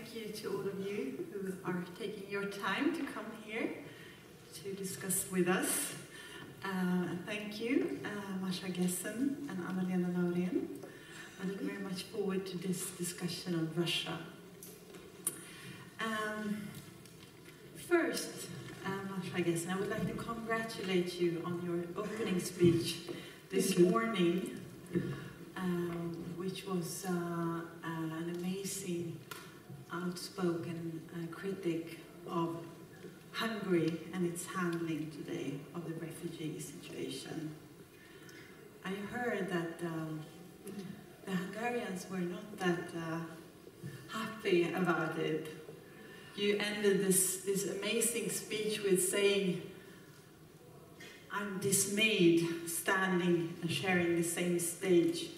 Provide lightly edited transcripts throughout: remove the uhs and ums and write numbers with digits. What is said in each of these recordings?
thank you to all of you who are taking your time to come here to discuss with us. Thank you, Masha Gessen and Anna-Lena Laurén. I look very much forward to this discussion on Russia. First, Masha Gessen, I would like to congratulate you on your opening speech this morning, which was an amazing, outspoken critic of Hungary and its handling today of the refugee situation. I heard that the Hungarians were not that happy about it. You ended this amazing speech with saying, "I'm dismayed standing and sharing the same stage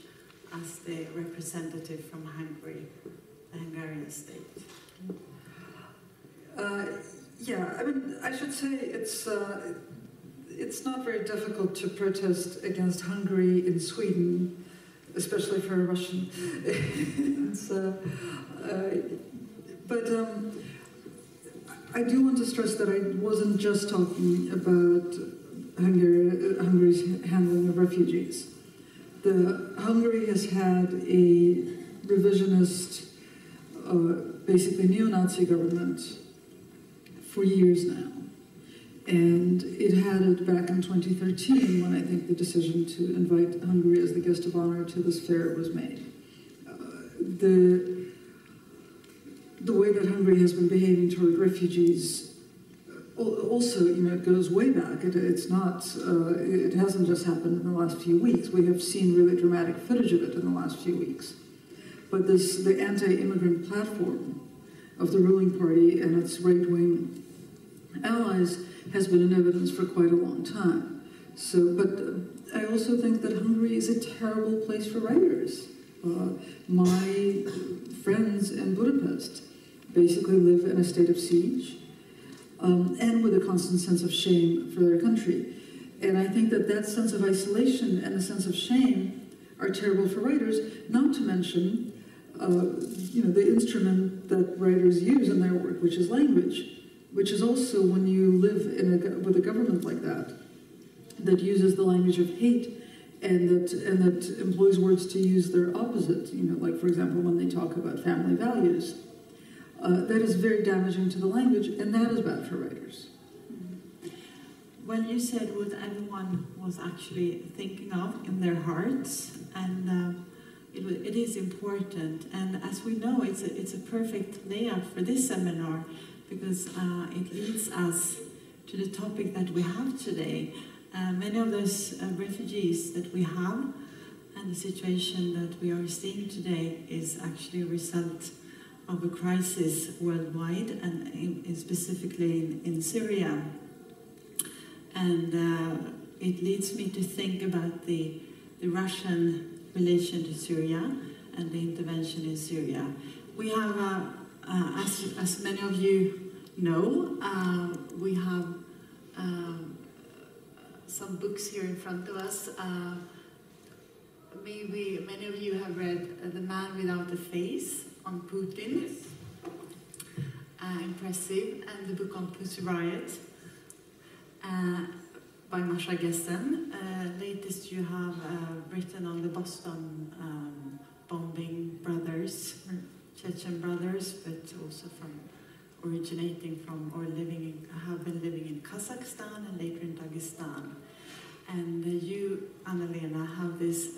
as the representative from Hungary, the Hungarian state." Yeah, I mean, I should say it's not very difficult to protest against Hungary in Sweden, especially for a Russian. But I do want to stress that I wasn't just talking about Hungary's handling of refugees. Hungary has had a revisionist, basically neo-Nazi government for years now. And it had it back in 2013 when I think the decision to invite Hungary as the guest of honor to this fair was made. The way that Hungary has been behaving toward refugees also, it goes way back. It hasn't just happened in the last few weeks. We have seen really dramatic footage of it in the last few weeks. But the anti-immigrant platform of the ruling party and its right-wing allies has been in evidence for quite a long time. But I also think that Hungary is a terrible place for writers. My friends in Budapest basically live in a state of siege and with a constant sense of shame for their country. And I think that sense of isolation and a sense of shame are terrible for writers, not to mention the instrument that writers use in their work, which is language, which is also, when you live with a government like that uses the language of hate and that employs words to use their opposite, like, for example, when they talk about family values. That is very damaging to the language, and that is bad for writers. Well, you said what everyone was actually thinking of in their hearts, and it is important. And as we know, it's a perfect layout for this seminar, because it leads us to the topic that we have today. Many of those refugees that we have and the situation that we are seeing today is actually a result of a crisis worldwide, and specifically in Syria. And it leads me to think about the Russian relation to Syria and the intervention in Syria. We have, as many of you know, we have some books here in front of us. Maybe many of you have read The Man Without a Face on Putin. Yes. Impressive. And the book on Pussy Riot by Masha Gessen. Latest you have written on the Boston bombing brothers, Chechen brothers, but also originating from or have been living in Kazakhstan and later in Dagestan. And you, Anna-Lena, have this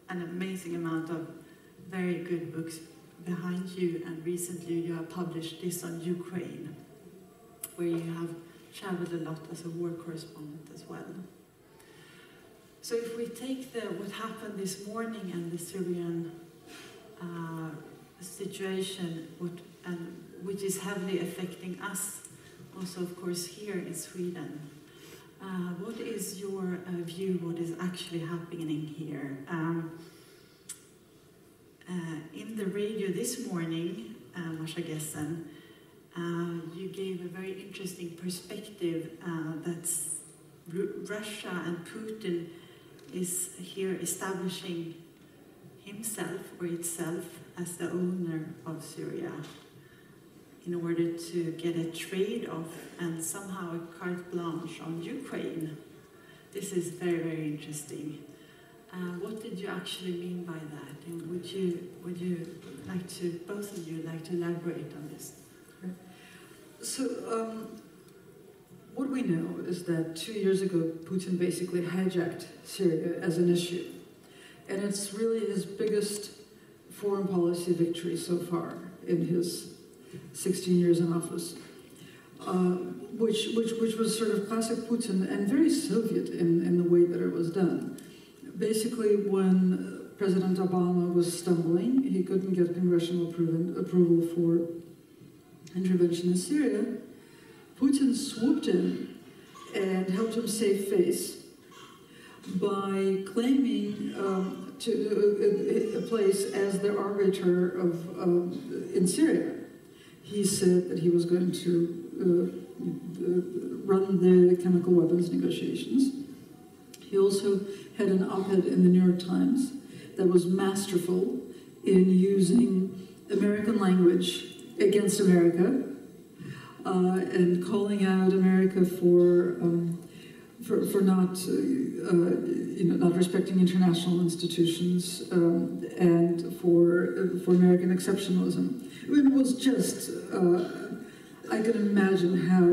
an amazing amount of very good books behind you, and recently you have published this on Ukraine, where you have traveled a lot as a war correspondent as well. So if we take what happened this morning and the Syrian situation, which is heavily affecting us, also of course here in Sweden, what is your view, what is actually happening here? In the radio this morning, Masha Gessen, you gave a very interesting perspective that Russia and Putin is here establishing himself or itself as the owner of Syria in order to get a trade-off and somehow a carte blanche on Ukraine. This is very, very interesting. What did you actually mean by that? And would you like to, both of you, like to elaborate on this? So, what we know is that 2 years ago, Putin basically hijacked Syria as an issue. And it's really his biggest foreign policy victory so far in his 16 years in office, which was sort of classic Putin and very Soviet in the way that it was done. Basically, when President Obama was stumbling, he couldn't get congressional approval for intervention in Syria, Putin swooped in and helped him save face by claiming a place as the arbiter in Syria. He said that he was going to run the chemical weapons negotiations. He also had an op-ed in the New York Times that was masterful in using American language against America and calling out America for not not respecting international institutions and for American exceptionalism. It was just I can imagine how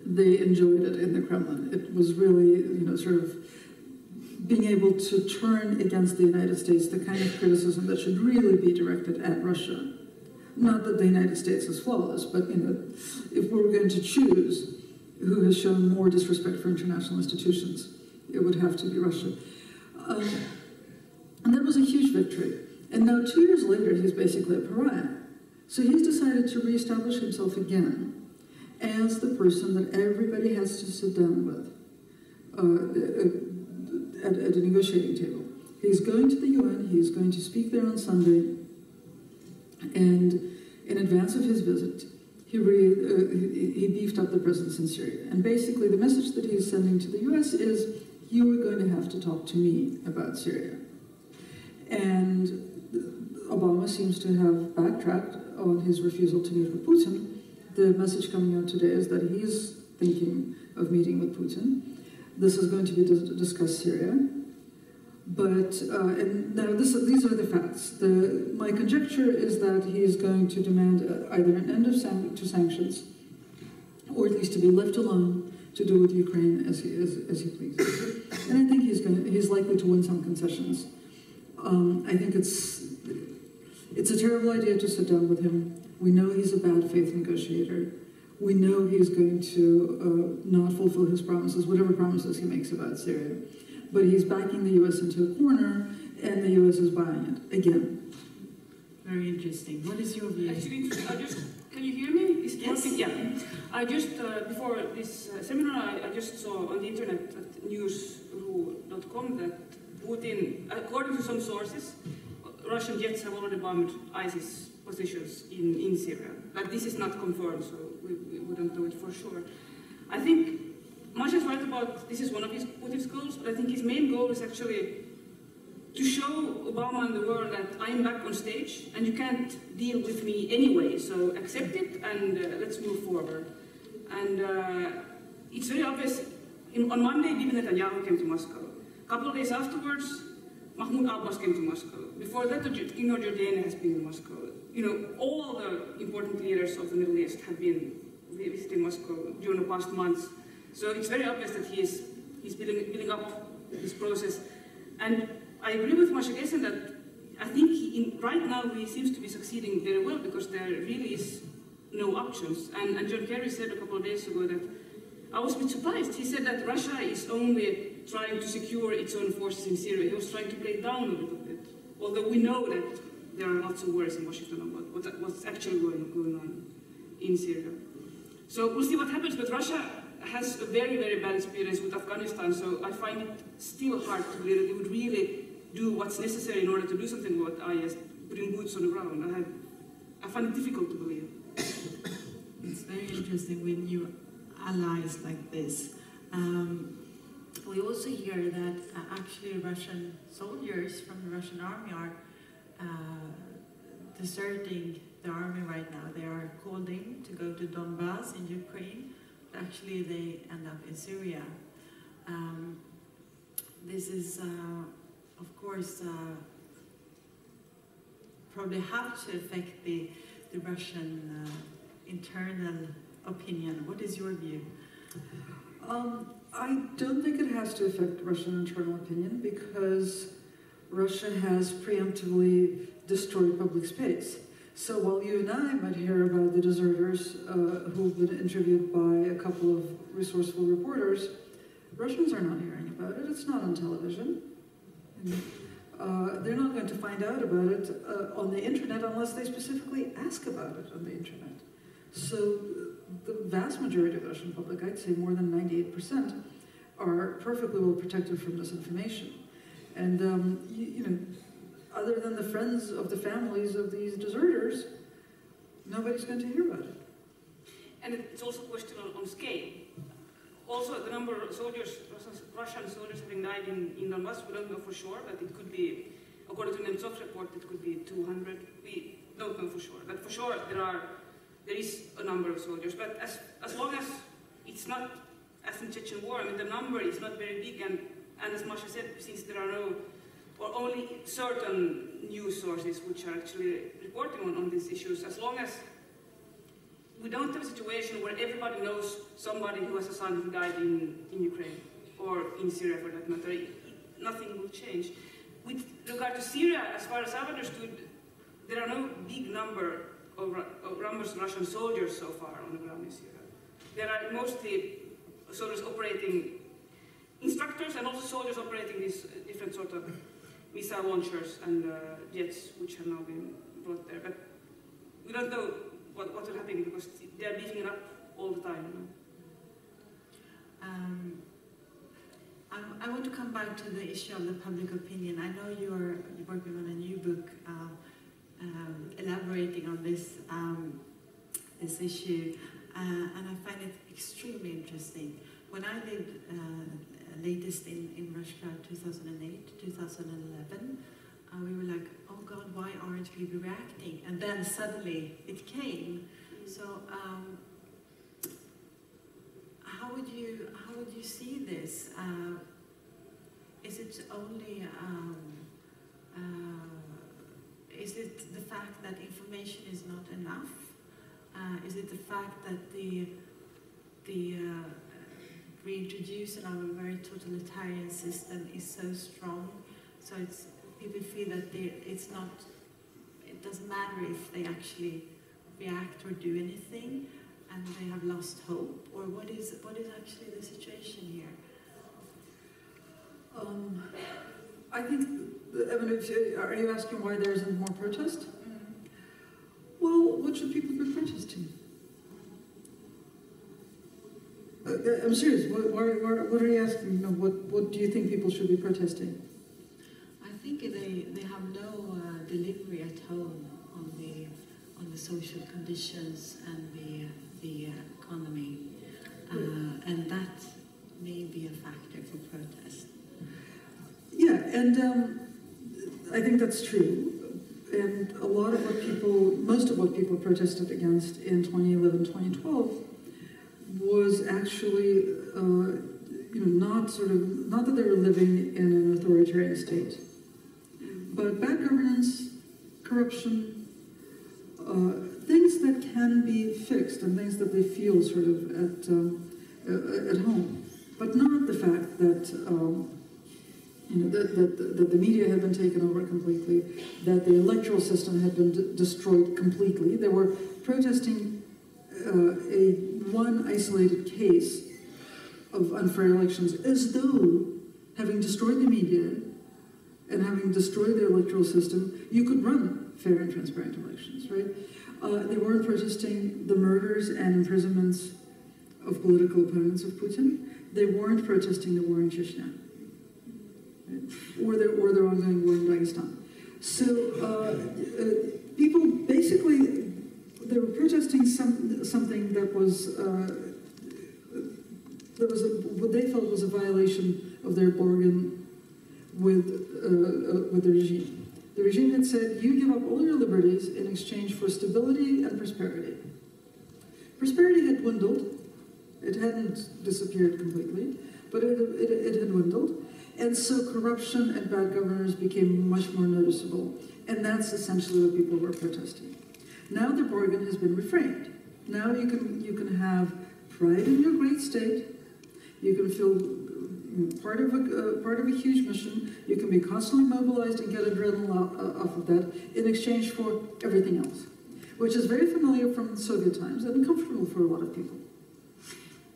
they enjoyed it in the Kremlin. It was really sort of being able to turn against the United States the kind of criticism that should really be directed at Russia. Not that the United States is flawless, but if we're going to choose who has shown more disrespect for international institutions, it would have to be Russia. And that was a huge victory. And now 2 years later, he's basically a pariah. So he's decided to reestablish himself again as the person that everybody has to sit down with at a negotiating table. He's going to the UN, he's going to speak there on Sunday, and in advance of his visit, he beefed up the presence in Syria. And basically the message that he's sending to the US is, you are going to have to talk to me about Syria. And Obama seems to have backtracked on his refusal to meet with Putin. The message coming out today is that he's thinking of meeting with Putin. This is going to be to discuss Syria. But, and now these are the facts. My conjecture is that he is going to demand either an end to sanctions, or at least to be left alone to do with Ukraine as he pleases. And I think he's likely to win some concessions. I think it's a terrible idea to sit down with him. We know he's a bad faith negotiator. We know he's going to not fulfill his promises, whatever promises he makes about Syria. But he's backing the U.S. into a corner, and the U.S. is buying it again. Very interesting. What is your view? Actually, can you hear me? Is it working? Yeah. I just, before this seminar, I just saw on the internet at news.ru.com that Putin, according to some sources, Russian jets have already bombed ISIS positions in Syria. But this is not confirmed, so we wouldn't know it for sure. I think Masha is right about this is one of Putin's goals, but I think his main goal is actually to show Obama and the world that I'm back on stage and you can't deal with me anyway, so accept it and let's move forward. And it's very obvious. On Monday, Bibi Netanyahu came to Moscow. A couple of days afterwards, Mahmoud Abbas came to Moscow. Before that, the King of Jordan has been in Moscow. All the important leaders of the Middle East have been visiting Moscow during the past months. So it's very obvious that he's building up this process. And I agree with Masha Gessen that I think right now he seems to be succeeding very well because there really is no options. And John Kerry said a couple of days ago that I was a bit surprised. He said that Russia is only trying to secure its own forces in Syria. He was trying to play it down a little bit. Although we know that there are lots of worries in Washington about what's actually going on in Syria. So we'll see what happens, but Russia has a very, very bad experience with Afghanistan, so I find it still hard to believe that they would really do what's necessary in order to do something about IS, putting boots on the ground. I find it difficult to believe. It's very interesting when you allies like this. We also hear that actually Russian soldiers from the Russian army are deserting the army right now. They are called in to go to Donbass in Ukraine, but actually they end up in Syria. This is, of course, probably have to affect the Russian internal opinion. What is your view? I don't think it has to affect Russian internal opinion because Russia has preemptively destroyed public space. So while you and I might hear about the deserters who've been interviewed by a couple of resourceful reporters, Russians are not hearing about it. It's not on television. They're not going to find out about it on the internet unless they specifically ask about it on the internet. So the vast majority of the Russian public, I'd say more than 98%, are perfectly well protected from disinformation. And, you know, other than the friends of the families of these deserters, nobody's going to hear about it. And it's also a question on scale. Also, the number of soldiers, Russian soldiers having died in Donbass, we don't know for sure, but it could be, according to Nemtsov's report, it could be 200. We don't know for sure, but for sure there is a number of soldiers. But as long as it's not, as in Chechen War, I mean, the number is not very big, and as Masha said, since there are no, or only certain news sources which are actually reporting on these issues, as long as we don't have a situation where everybody knows somebody who has a son who died in Ukraine, or in Syria for that matter, nothing will change. With regard to Syria, as far as I've understood, there are no big numbers of Russian soldiers so far on the ground in Syria. There are mostly soldiers operating, instructors and also soldiers operating these different sort of missile launchers and jets which have now been brought there. But we don't know what will happen because they are beefing it up all the time. I want to come back to the issue of the public opinion. I know you're working on a new book elaborating on this issue, and I find it extremely interesting. When I lived latest in Russia, 2008, 2011, we were like, oh God, why aren't we reacting? And then suddenly it came. So how would you see this? Is it only is it the fact that information is not enough? Is it the fact that the reintroduction of a very totalitarian system is so strong, so people feel that it doesn't matter if they actually react or do anything, and they have lost hope? Or what is actually the situation here? I think, are you asking why there isn't more protest? Mm-hmm. Well, what should people be protesting? I'm serious. What are you asking? What do you think people should be protesting? I think they have no delivery at home on the social conditions and the economy, and that may be a factor for protest. Yeah, and I think that's true. And a lot of most of what people protested against in 2011, 2012 was actually, not that they were living in an authoritarian state, but bad governance, corruption, things that can be fixed and things that they feel sort of at home, but not the fact that that the media had been taken over completely, that the electoral system had been destroyed completely. They were protesting one isolated case of unfair elections, as though, having destroyed the media and having destroyed the electoral system, you could run fair and transparent elections, right? They weren't protesting the murders and imprisonments of political opponents of Putin. They weren't protesting the war in Chechnya, right? or their ongoing war in Dagestan. So people basically, they were protesting something that was what they felt was a violation of their bargain with the regime. The regime had said, you give up all your liberties in exchange for stability and prosperity. Prosperity had dwindled. It hadn't disappeared completely, but it had dwindled. And so corruption and bad governors became much more noticeable. And that's essentially what people were protesting. Now the bargain has been reframed. Now you can have pride in your great state. You can feel part of a huge mission. You can be constantly mobilized and get adrenaline off of that in exchange for everything else, which is very familiar from Soviet times and uncomfortable for a lot of people.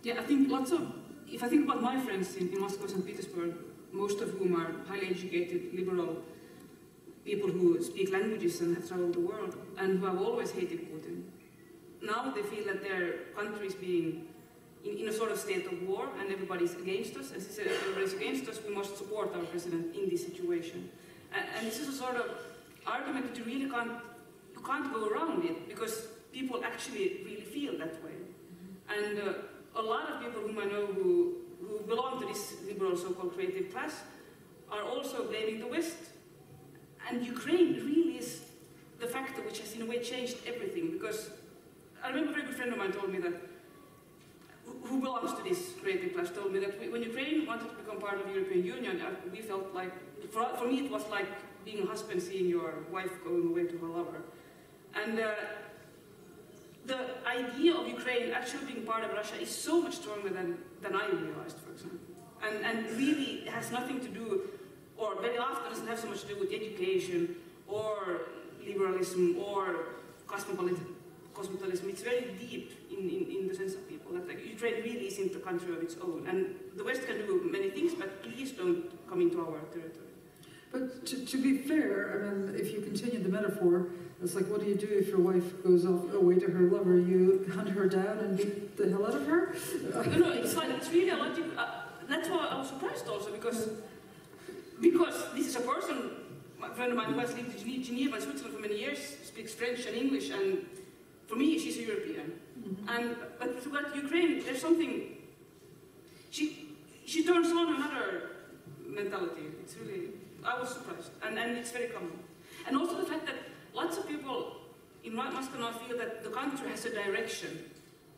Yeah, I think if I think about my friends in Moscow and St. Petersburg, most of whom are highly educated, liberal people who speak languages and have traveled the world, and who have always hated Putin. Now they feel that their country is being in a sort of state of war, and everybody's against us. And since everybody's against us, we must support our president in this situation. And this is a sort of argument that you can't go around it, because people actually really feel that way. And a lot of people whom I know who belong to this liberal so-called creative class are also blaming the West. And Ukraine really is the factor which has in a way changed everything, because I remember a very good friend of mine told me that, who belongs to this creative class, told me that when Ukraine wanted to become part of the European Union, we felt like, for me it was like being a husband seeing your wife going away to her lover. And the idea of Ukraine actually being part of Russia is so much stronger than I realized, for example. And really has nothing to do, or very often doesn't have so much to do with education, or liberalism, or cosmopolitanism. It's very deep in the sense of people. That like, Ukraine really isn't a country of its own. And the West can do many things, but please don't come into our territory. But to be fair, I mean, if you continue the metaphor, it's like, what do you do if your wife goes away to her lover? You hunt her down and beat the hell out of her? No, it's like, it's really a logic. That's why I was surprised also, because this is a person, a friend of mine who has lived in Geneva and Switzerland for many years, speaks French and English, and for me, she's a European. Mm-hmm. But Ukraine, there's something, she turns on another mentality. It's really, I was surprised, and it's very common. And also the fact that lots of people in Moscow now feel that the country has a direction.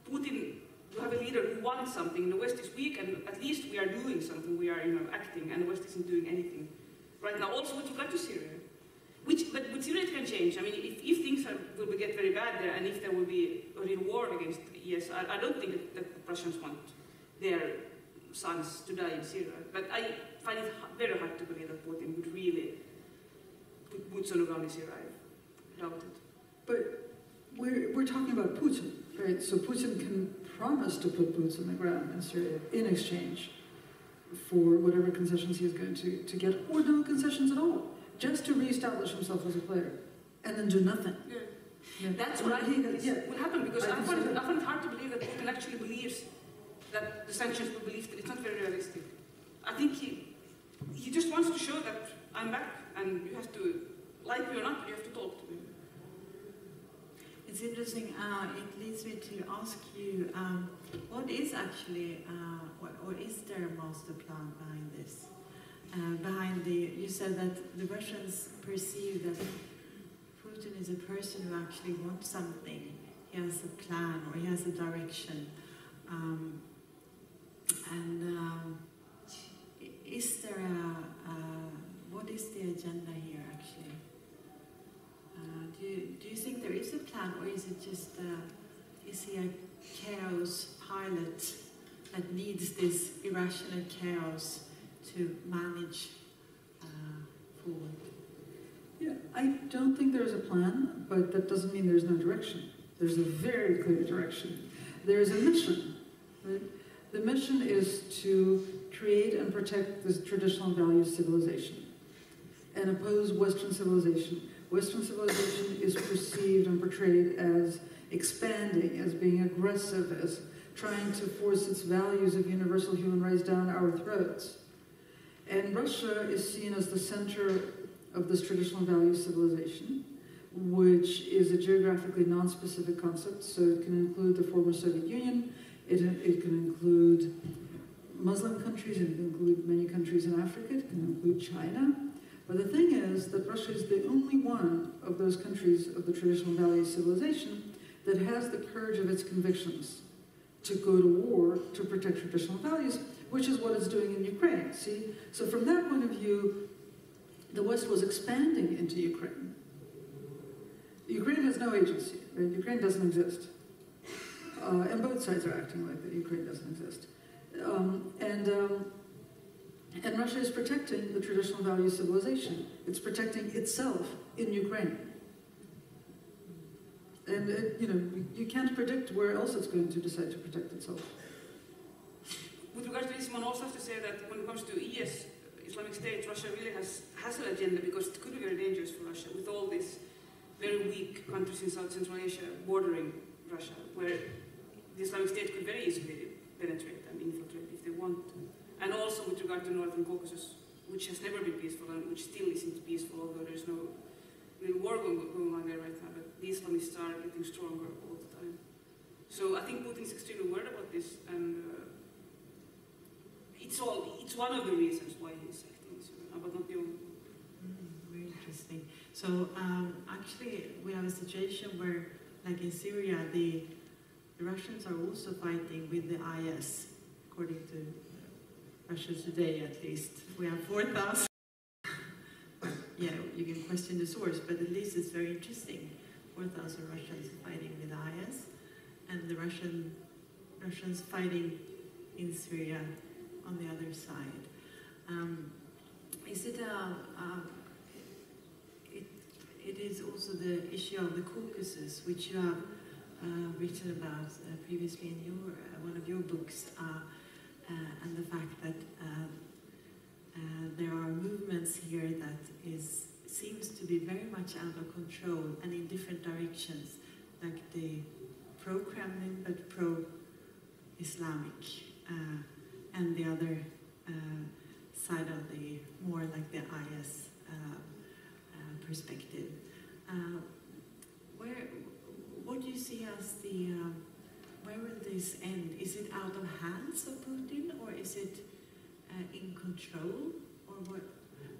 Putin, you have a leader who wants something, the West is weak, and at least we are doing something, we are acting, and the West isn't doing anything. Right now, also with regard to Syria. But with Syria it can change. I mean, if things will get very bad there, and if there will be a real war against IS, I don't think that the Russians want their sons to die in Syria. But I find it very hard to believe that Putin would really put boots on the ground in Syria. I doubt it. But we're talking about Putin, right? So Putin can promise to put boots on the ground in Syria in exchange for whatever concessions he is going to get, or no concessions at all, just to reestablish himself as a player, and then do nothing. Yeah. Yeah. That's what I think will happen, because I find it hard to believe that Putin actually believes that the sanctions will be lifted. It's not very realistic. I think he just wants to show that I'm back, and you have to, like me or not, you have to talk to me. It's interesting. It leads me to ask you, what is actually, or is there a master plan behind this? You said that the Russians perceive that Putin is a person who actually wants something. He has a plan, or he has a direction. Is there what is the agenda here actually? Do you think there is a plan, or is it just, is he a chaos pilot that needs this irrational chaos to manage forward? Yeah, I don't think there's a plan, but that doesn't mean there's no direction. There's a very clear direction. There's a mission, right? The mission is to create and protect this traditional values civilization and oppose Western civilization. Western civilization is perceived and portrayed as expanding, as being aggressive, as trying to force its values of universal human rights down our throats. And Russia is seen as the center of this traditional values civilization, which is a geographically non-specific concept, so it can include the former Soviet Union, it can include Muslim countries, it can include many countries in Africa, it can include China. But the thing is that Russia is the only one of those countries of the traditional values civilization that has the courage of its convictions to go to war to protect traditional values, which is what it's doing in Ukraine, see? So from that point of view, the West was expanding into Ukraine. Ukraine has no agency, right? Ukraine doesn't exist. And both sides are acting like that Ukraine doesn't exist. And Russia is protecting the traditional value civilization. It's protecting itself in Ukraine. And you can't predict where else it's going to decide to protect itself. With regards to this, one also has to say that when it comes to IS, Islamic State, Russia really has an agenda, because it could be very dangerous for Russia with all these very weak countries in South Central Asia bordering Russia, where the Islamic State could very easily penetrate and infiltrate if they want to. And also with regard to Northern Caucasus, which has never been peaceful and which still isn't peaceful, although there's no real war going on there right now, but the Islamists are getting stronger all the time. So I think Putin is extremely worried about this, and it's one of the reasons why he's acting this way, but not the only one. Very interesting. So actually we have a situation where, like in Syria, the Russians are also fighting with the IS, according to Russia Today at least. We have 4,000. Yeah, you can question the source, but at least it's very interesting. 4,000 Russians fighting with IS, and the Russians fighting in Syria on the other side. It is also the issue of the Caucasus, which you have written about previously in one of your books, and the fact that there are movements here that seems to be very much out of control and in different directions, like the pro-Kremlin but pro-Islamic, and the other side of the more like the IS perspective. What do you see as the where will this end? Is it out of hands of Putin, or is it in control, or what?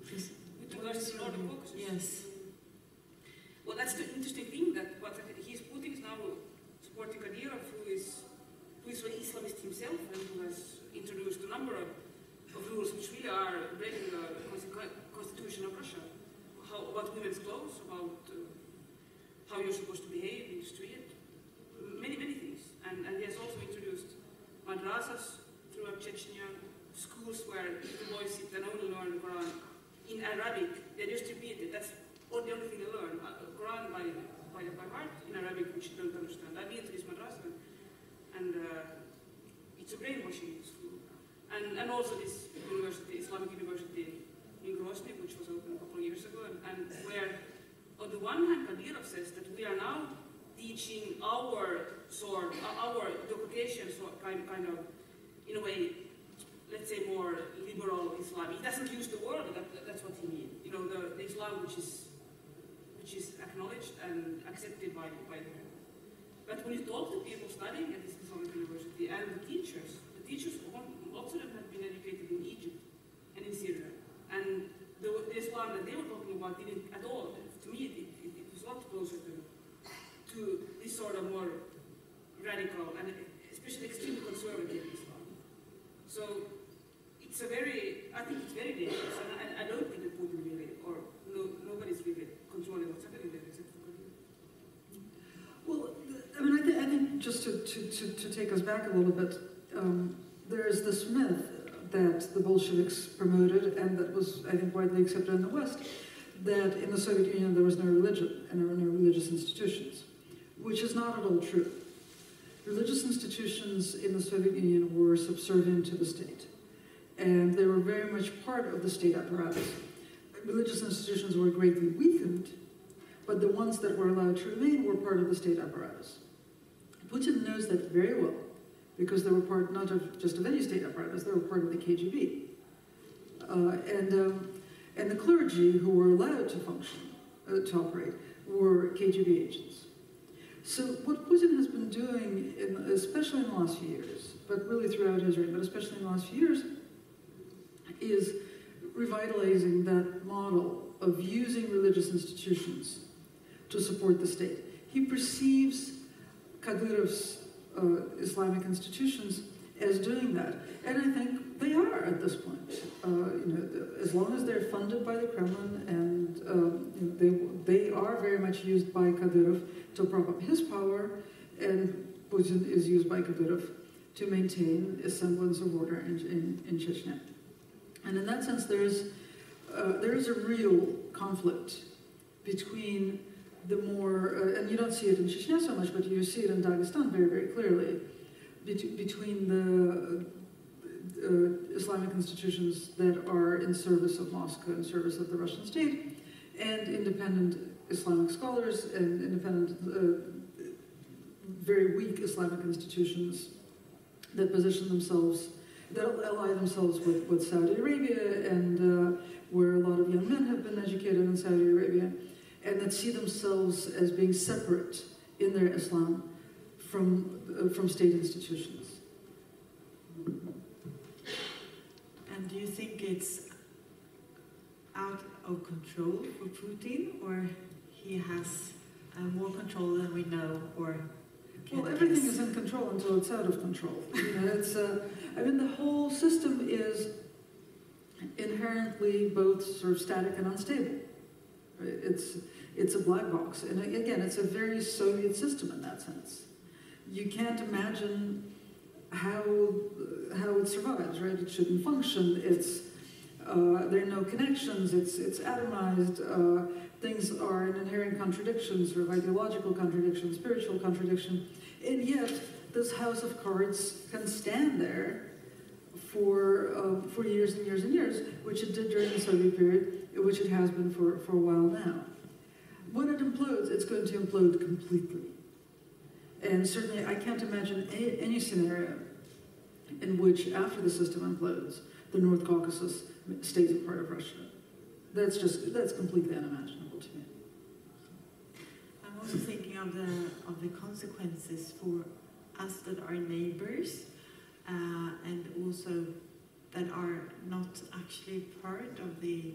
With regards to Northern Caucasus? Yes. Well, that's the interesting thing, that Putin is now supporting Kadyrov, who is an Islamist himself and who has introduced a number of rules which really are breaking the constitution of Russia. About women's clothes, about how you're supposed to behave in the street, many things. And he has also introduced madrasas throughout Chechnya, schools where the boys sit and only learn the Quran in Arabic. They just repeat it. That's the only thing they learn. Quran by heart in Arabic, which they don't understand. I've been to this madrasa, and it's a brainwashing school. And also this university, Islamic University in Grozny, which was opened a couple of years ago, and where, on the one hand, Kadyrov says that we are now teaching our education, kind of, in a way, let's say more liberal Islam. He doesn't use the word, but that's what he means. You know, the Islam which is acknowledged and accepted by the. But when you talk to people studying at this Islamic university and the teachers, lots of them have been educated in Egypt and in Syria. And the Islam that they were talking about didn't at all. To me, it was a lot closer to this sort of more radical and especially extremely conservative Islam. So I think it's very dangerous, and I don't think that Putin really, or nobody's really controlling what's happening there except for Putin. Well, I mean, I think just to take us back a little bit, there is this myth that the Bolsheviks promoted, and that was, I think, widely accepted in the West, that in the Soviet Union there was no religion and there were no religious institutions, which is not at all true. Religious institutions in the Soviet Union were subservient to the state, and they were very much part of the state apparatus. Religious institutions were greatly weakened, but the ones that were allowed to remain were part of the state apparatus. Putin knows that very well, because they were part not of just of any state apparatus, they were part of the KGB. And the clergy who were allowed to function, to operate, were KGB agents. So what Putin has been doing, especially in the last few years, but really throughout his reign, but especially in the last few years, is revitalizing that model of using religious institutions to support the state. He perceives Kadyrov's Islamic institutions as doing that, and I think they are at this point. As long as they're funded by the Kremlin, and they are very much used by Kadyrov to prop up his power, and Putin is used by Kadyrov to maintain a semblance of order in Chechnya. And in that sense, there is a real conflict between the more, and you don't see it in Chechnya so much, but you see it in Dagestan very, very clearly, between the Islamic institutions that are in service of Moscow, in service of the Russian state, and independent Islamic scholars and independent, very weak Islamic institutions that position themselves, that ally themselves with Saudi Arabia, and where a lot of young men have been educated in Saudi Arabia, and that see themselves as being separate in their Islam from state institutions. And do you think it's out of control for Putin, or he has more control than we know, or? Well, everything is in control until it's out of control. It's, I mean, the whole system is inherently both sort of static and unstable. Right? It's a black box, and again, it's a very Soviet system in that sense. You can't imagine how it survives, right? It shouldn't function. There are no connections. It's atomized. Things are in inherent contradictions, sort of ideological contradiction, spiritual contradiction, and yet this house of cards can stand there for years and years and years, which it did during the Soviet period, which it has been for a while now. When it implodes, it's going to implode completely. And certainly I can't imagine any scenario in which, after the system implodes, the North Caucasus stays a part of Russia. That's completely unimaginable to me. I'm also thinking of the consequences for us that are neighbors, and also that are not actually part of the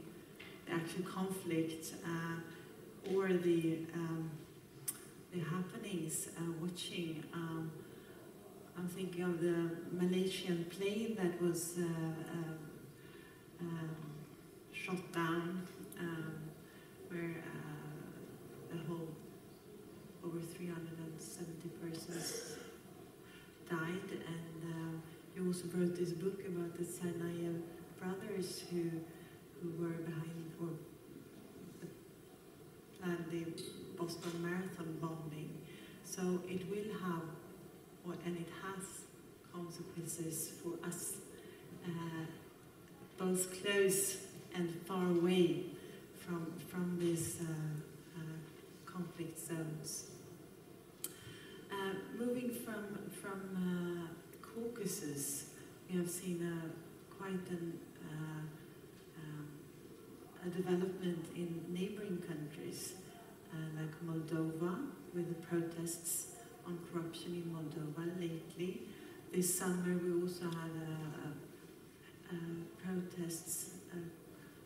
actual conflict or the happenings. Watching, I'm thinking of the Malaysian plane that was shot down, where the whole over 370 persons died, and you also wrote this book about the Tsarnaev brothers who were behind or planned the Boston Marathon bombing. So it will have, and it has, consequences for us, both close and far away from these conflict zones. Moving from Caucasus, we have seen quite a development in neighboring countries, like Moldova, with the protests on corruption in Moldova lately. This summer we also had protests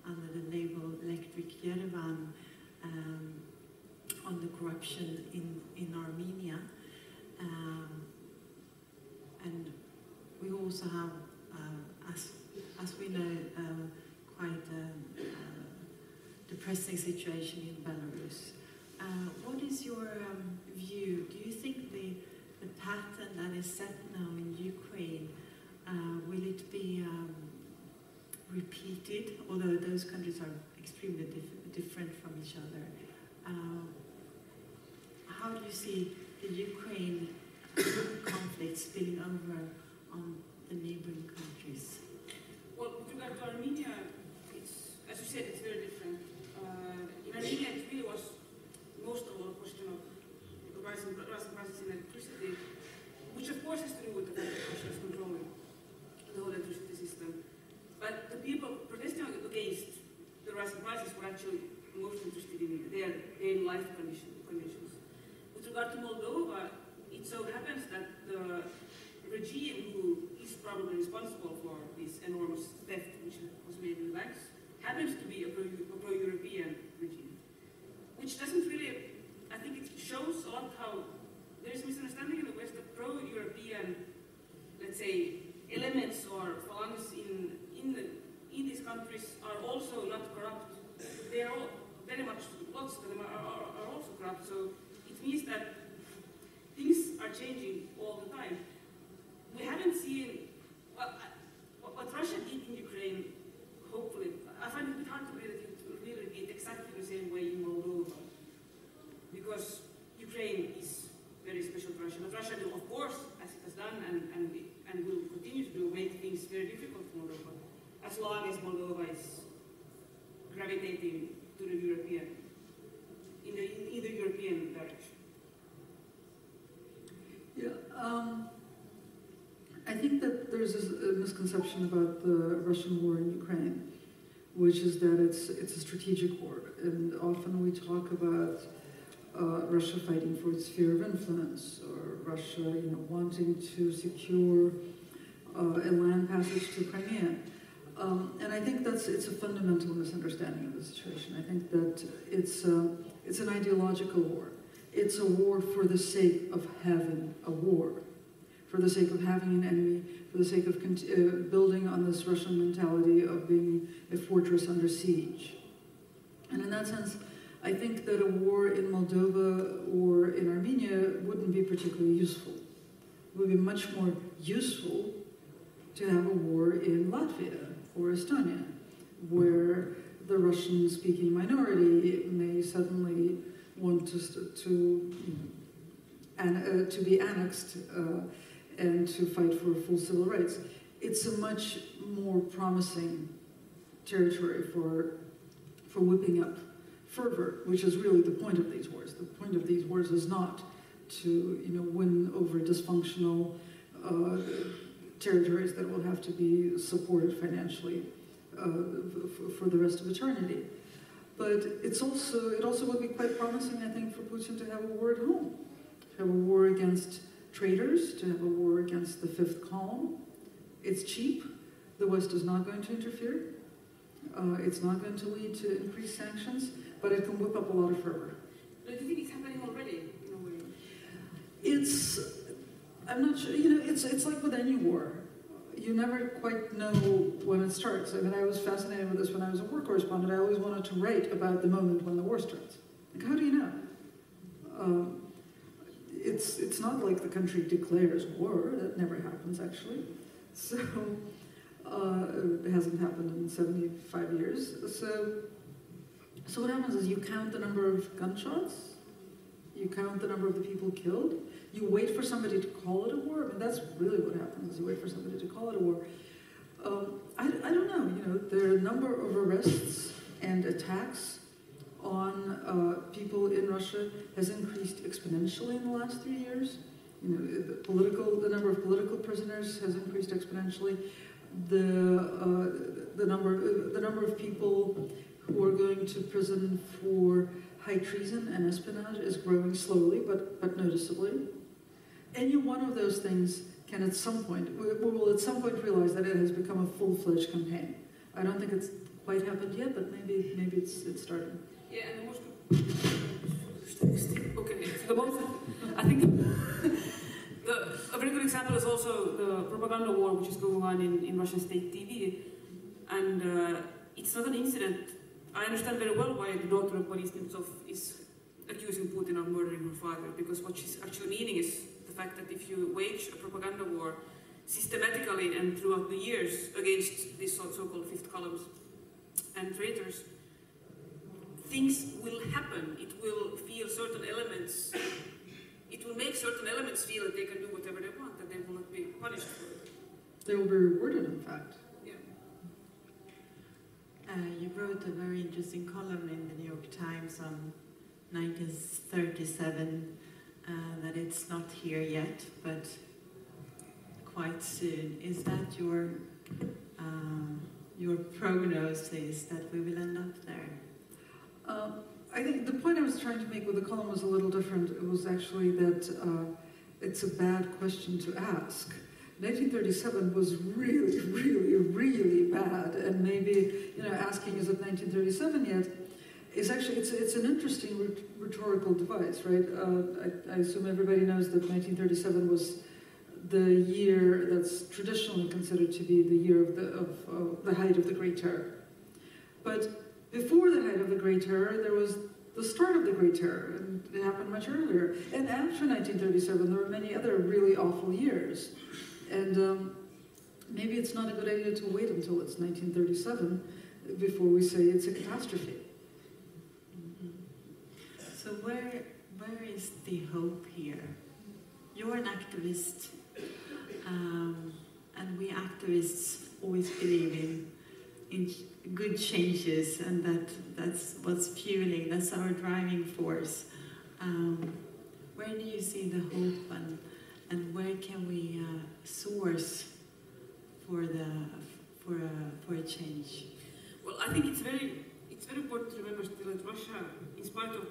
under the label Electric Yerevan on the corruption in Armenia. And we also have, as we know, quite a depressing situation in Belarus. What is your view? Do you think the pattern that is set now in Ukraine, will it be repeated, although those countries are extremely different from each other? How do you see the Ukraine conflict spilling over on the neighboring countries? Well, with regard to Armenia, it's, as you said, it's very different. In Armenia, it really was most of all a question of rising prices in electricity, which of course has to do with the fact that Russia is controlling the whole electricity system. But the people protesting against the rising prices were actually most interested in their daily life conditions. With regard to Moldova, it so happens that the regime who is probably responsible for this enormous theft which was made in the banks happens to be a pro-European regime, which doesn't really, I think it shows a lot how there is misunderstanding in the West that pro-European, let's say, elements or phalanx in these countries are also not corrupt. They are all very much, lots of them are also corrupt. So it means that things are changing all the time. We haven't seen what Russia did in Ukraine. Hopefully, I find it a bit hard to believe that it will really be exactly the same way in Moldova, because Ukraine is very special to Russia. But Russia will, of course, as it has done and will continue to do, make things very difficult for Moldova, as long as Moldova is gravitating to the European, in the European direction. Yeah, I think that there's a misconception about the Russian war in Ukraine, which is that it's a strategic war, and often we talk about Russia fighting for its sphere of influence, or Russia, wanting to secure a land passage to Crimea. And I think it's a fundamental misunderstanding of the situation. I think that it's an ideological war. It's a war for the sake of having a war, for the sake of having an enemy, for the sake of building on this Russian mentality of being a fortress under siege. And in that sense, I think that a war in Moldova or in Armenia wouldn't be particularly useful. It would be much more useful to have a war in Latvia or Estonia, where the Russian-speaking minority may suddenly want to be annexed and to fight for full civil rights. It's a much more promising territory for whipping up fervor, which is really the point of these wars. The point of these wars is not to win over dysfunctional territories that will have to be supported financially for the rest of eternity. But it also would be quite promising, I think, for Putin to have a war at home, to have a war against traitors, to have a war against the fifth column. It's cheap. The West is not going to interfere. It's not going to lead to increased sanctions, but it can whip up a lot of fervor. Do you think it's happening already, in a way? I'm not sure, it's like with any war. You never quite know when it starts. I mean, I was fascinated with this when I was a war correspondent. I always wanted to write about the moment when the war starts. Like, how do you know? It's not like the country declares war. That never happens, actually. So, it hasn't happened in 75 years. So what happens is you count the number of gunshots, you count the number of the people killed, you wait for somebody to call it a war. I mean, that's really what happens, is you wait for somebody to call it a war. I don't know, there are a number of arrests and attacks on people in Russia has increased exponentially in the last 3 years. The number of political prisoners has increased exponentially. The number of people who are going to prison for high treason and espionage is growing slowly, but noticeably. Any one of those things can at some point, will at some point realize that it has become a full-fledged campaign. I don't think it's quite happened yet, but maybe it's starting. Yeah, and the most... Okay, so the most... I think a very good example is also the propaganda war which is going on in Russian state TV. And it's not an incident. I understand very well why the daughter of Boris Nemtsov is accusing Putin of murdering her father, because what she's actually meaning is the fact that if you wage a propaganda war systematically and throughout the years against these so-called fifth columns and traitors, things will happen. It will feel certain elements. It will make certain elements feel that they can do whatever they want, that they will not be punished for it. They will be rewarded, in fact. Yeah. You wrote a very interesting column in the New York Times on 1937, that it's not here yet, but quite soon. Is that your prognosis that we will end up there? I think the point I was trying to make with the column was a little different. It was actually that it's a bad question to ask. 1937 was really, really, really bad, and maybe, asking is it 1937 yet, is actually, it's an interesting rhetorical device, right? I assume everybody knows that 1937 was the year that's traditionally considered to be the year of the height of the Great Terror. But before the height of the Great Terror, there was the start of the Great Terror, and it happened much earlier. And after 1937, there were many other really awful years. And maybe it's not a good idea to wait until it's 1937 before we say it's a catastrophe. So where is the hope here? You're an activist, and we activists always believe in good changes, and that's what's fueling, that's our driving force. Where do you see the hope, and where can we source for a change? Well, I think it's very important to remember still that Russia, in spite of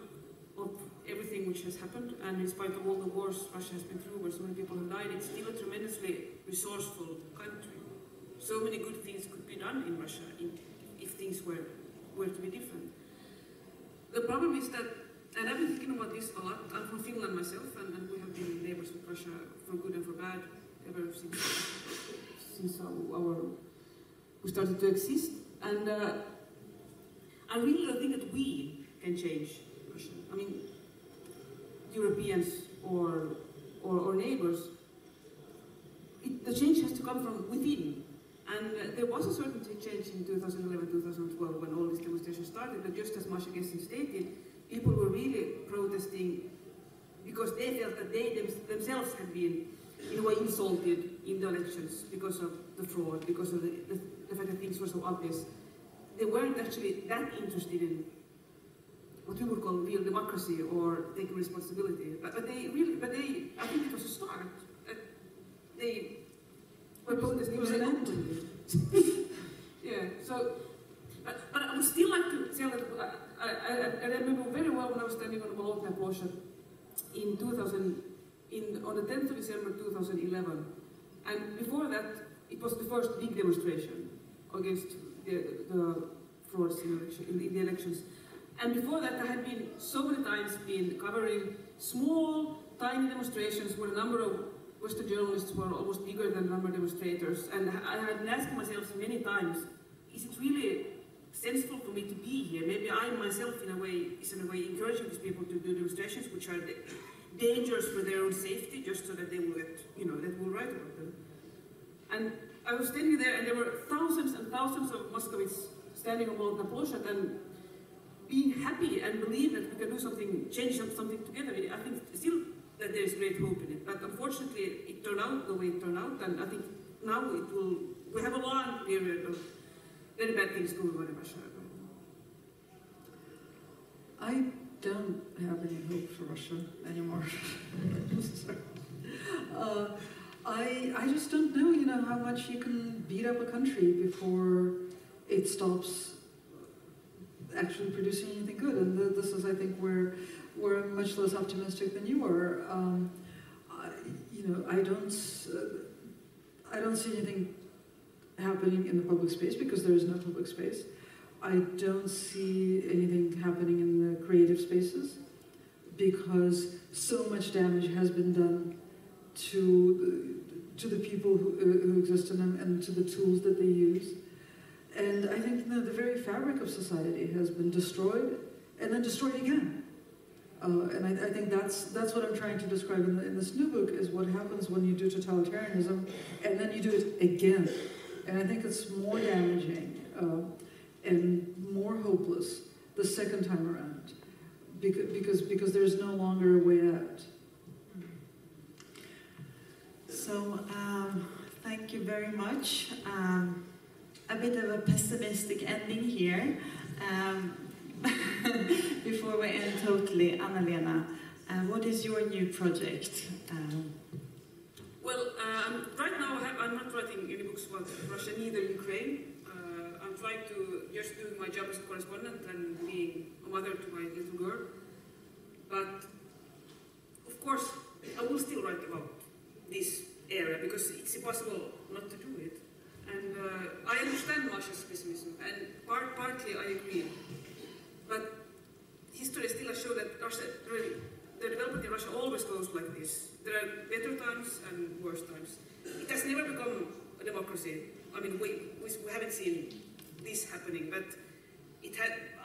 everything which has happened, and in spite of all the wars Russia has been through, where so many people have died, it's still a tremendously resourceful country. So many good things could be done in Russia if things were to be different. The problem is that, and I've been thinking about this a lot, I'm from Finland myself, and we have been neighbors with Russia for good and for bad ever since we started to exist. And I really don't think that we can change Russia. I mean, Europeans or neighbors, the change has to come from within. And there was a certain change in 2011, 2012 when all these demonstrations started, but just as Masha Gessen stated, people were really protesting because they felt that they themselves had been, in a way, insulted in the elections because of the fraud, because of the fact that things were so obvious. They weren't actually that interested in what we would call real democracy or taking responsibility. But I think it was a start. They were protesting. Yeah, so, but I would still like to say that I remember very well when I was standing on the Laurén on the 10th of December 2011. And before that, it was the first big demonstration against the frauds in the elections. And before that, I had been so many times covering small, tiny demonstrations where a number of Western journalists were almost bigger than the number of demonstrators. And I had been asking myself many times, is it really sensible for me to be here? Maybe I myself, in a way, encouraging these people to do demonstrations which are dangerous for their own safety, just so that they will get, that will write about them. And I was standing there, and there were thousands and thousands of Muscovites standing on Moskvakorrespondent and being happy and believe that we can do something, change something together. I think still that there is great hope in it, but unfortunately it turned out the way it turned out, and I think now we have a long period of very bad things going on in Russia. I don't have any hope for Russia anymore. I just don't know, how much you can beat up a country before it stops actually producing anything good. And this is, I think, where I'm much less optimistic than you are. I don't see anything happening in the public space because there is no public space. I don't see anything happening in the creative spaces because so much damage has been done to the people who exist in them and to the tools that they use. And I think the very fabric of society has been destroyed and then destroyed again. And I think that's what I'm trying to describe in this new book, is what happens when you do totalitarianism and then you do it again. And I think it's more damaging and more hopeless the second time around because there's no longer a way out. So thank you very much. A bit of a pessimistic ending here. Before we end totally, Anna-Lena, what is your new project? Well, right now I'm not writing any books about Russia, neither Ukraine. I'm trying to just do my job as a correspondent and being a mother to my little girl. But of course, I will still write about this area because it's impossible not to do it. And I understand Masha's pessimism. partly I agree. But history still has shown that Russia, the development in Russia always goes like this. There are better times and worse times. It has never become a democracy. I mean, we haven't seen this happening, but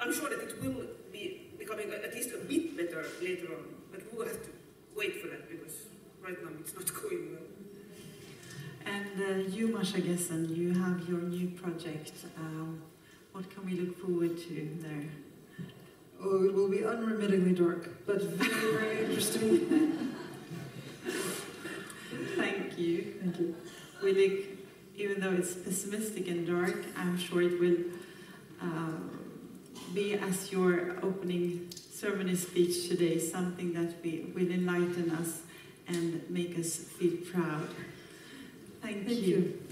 I'm sure that it will be becoming at least a bit better later on. But we will have to wait for that, because right now it's not going well. And you, Masha Gessen, you have your new project. What can we look forward to there? Oh, it will be unremittingly dark, but very, very interesting. Thank you. Thank you. We look, even though it's pessimistic and dark, I'm sure it will be, as your opening ceremony speech today, something that will enlighten us and make us feel proud. Thank you.